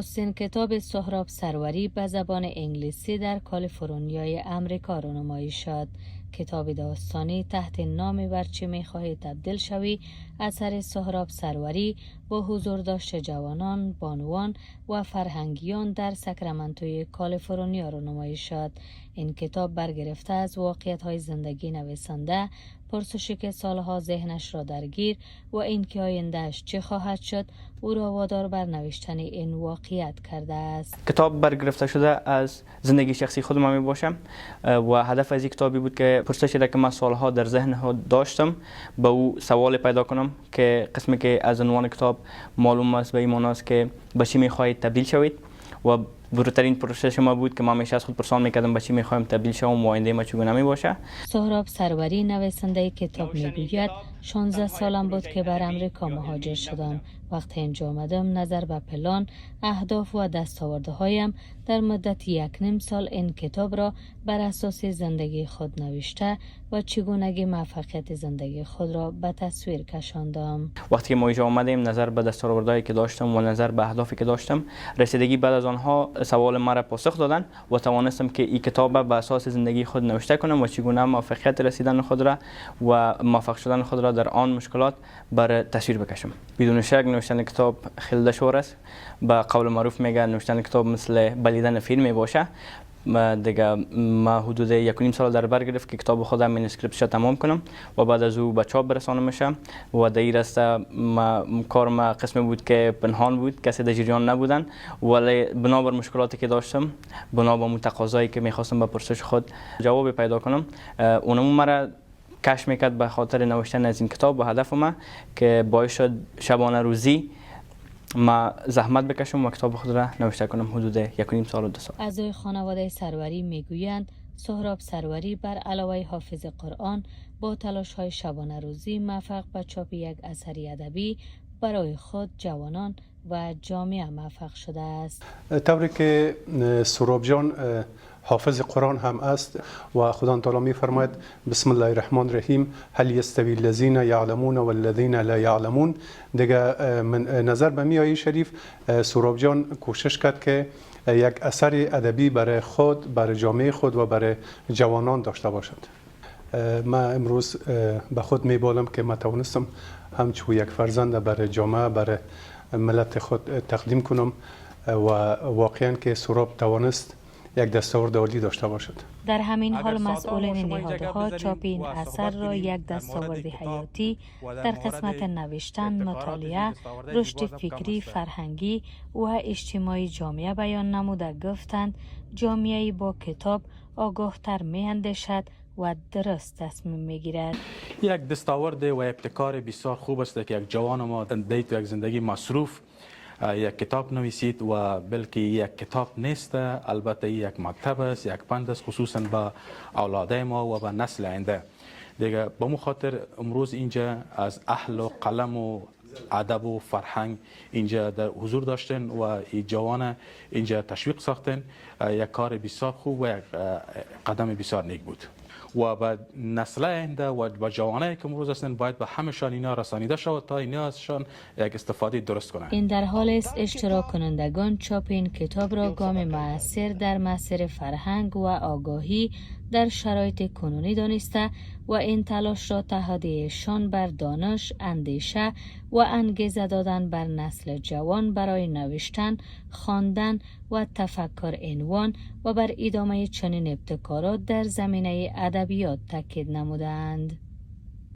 نخستین کتاب سهراب سروری به زبان انگلیسی در کالیفرنیای آمریکا رونمایی شد. کتاب داستانی تحت نام بر چه می‌خواهی تبدیل شوی اثر سهراب سروری با حضور داشت جوانان، بانوان و فرهنگیان در ساکرامنتوی کالیفرنیا رونمایی شد. این کتاب برگرفته از واقعیت‌های زندگی نویسنده، پرسشی که سالها ذهنش را درگیر و اینکه آینده‌اش چه خواهد شد او را وادار بر نوشتن این واقعیت کرده است. کتاب برگرفته شده از زندگی شخصی خود ما می باشم و هدف از این کتابی بود که پرسشی را که من سالها در ذهن داشتم به او سوال پیدا کنم که قسمی که از عنوان کتاب معلوم است به این معنی است که به چی می‌خواهید تبدیل شوید و بزرگترین پرسش ما بود که ما همیشه از خود پرسان می‌کردم به چی می‌خوایم تبدیل شوم و آینده ما چگونه می‌باشه. سهراب سروری نویسنده کتاب میگوید 16 سالم بود که بر امریکا مهاجر شدم. وقتی اینجا آمدم نظر به پلان، اهداف و دستاوردهایم در مدت 1.5 سال این کتاب را بر اساس زندگی خود نوشته و چگونگی موفقیت زندگی خود را به تصویر کشاندم. وقتی که ما اینجا آمدیم نظر به دستاوردهایی که داشتم و نظر به اهدافی که داشتم رسیدگی بعد از آنها سوال مرا پاسخ دادن و توانستم که این کتاب به اساس زندگی خود نوشته کنم و چگونه موفقیت رسیدن خود را و موفق شدن خود را در آن مشکلات بر تصویر بکشم. بدون شک نوشتن کتاب خیلی دشوار است. به قول معروف میگه نوشتن کتاب مثل بلیدن فیلم می باشه. دیگه ما حدود 1.5 سال در بر گرفت که کتاب خودم منوسکریپتش تمام کنم و بعد از او به چاپ برسانم میشه و در این راستا کار ما قسمی بود که پنهان بود، کسی در جریان نبودن، ولی بنابر مشکلاتی که داشتم، بنابر تقاضایی که میخواستم به پرسش خود جواب پیدا کنم، اونم مرا کش میکرد به خاطر نوشتن از این کتاب و هدف ما که باعث شد شبانه روزی ما زحمت بکشم و کتاب خود را نوشته کنم حدود 1.5 سال و 2 سال. اعضای خانواده سروری میگویند سهراب سروری بر علاوه حافظ قرآن با تلاش‌های شبانه روزی موفق به چاپ یک اثری ادبی برای خود، جوانان و جامعه موفق شده است. طوری که سهراب جان حافظ قرآن هم است و خدا تعالی می فرماید بسم الله الرحمن الرحیم هل یستوی الذین یعلمون والذین لا یعلمون. دیگه من نظر به میایی شریف سهراب جان کوشش کرد که یک اثر ادبی برای خود، برای جامعه خود و برای جوانان داشته باشد. من امروز به خود میبالم که من توانستم همچون یک فرزند برای جامعه، برای ملت خود تقدیم کنم و واقعا که سهراب توانست یک دستاورد عالی داشته باشد. در همین حال مسئولین نهادها چاپ این اثر را یک دستاورد حیاتی در قسمت نوشتن، مطالعه، رشد فکری، فرهنگی و اجتماعی جامعه بیان نموده گفتند جامعه با کتاب آگاهتر می‌اندیشد و درست تصمیم میگیرد. یک دستاورد و ابتکار بسیار خوب است که یک جوان ما تو یک زندگی مصروف یک کتاب نویسید و بلکه یک کتاب نیست، البته یک مکتب است، یک پند است خصوصا به اولادای ما و به نسل آینده. دیگه به مو خاطر امروز اینجا از اهل و قلم و ادب و فرهنگ اینجا در حضور داشتن و این جوان اینجا تشویق ساختن. یک کار بسیار خوب و یک قدم بسیار نیک بود و به نسل آینده و به جوانایی که امروز هستند باید به همشان اینا رسانیده شود تا اینا ازشان یک استفاده درست کنند. این در حال است اشتراک کنندگان چاپ این کتاب را گام مؤثر در مسیر فرهنگ و آگاهی در شرایط کنونی دانسته و این تلاش را تهادیشان بر دانش، اندیشه و انگیزه دادن بر نسل جوان برای نوشتن، خواندن و تفکر عنوان و بر ادامه چنین ابتکارات در زمینه ادبیات تاکید نمودند.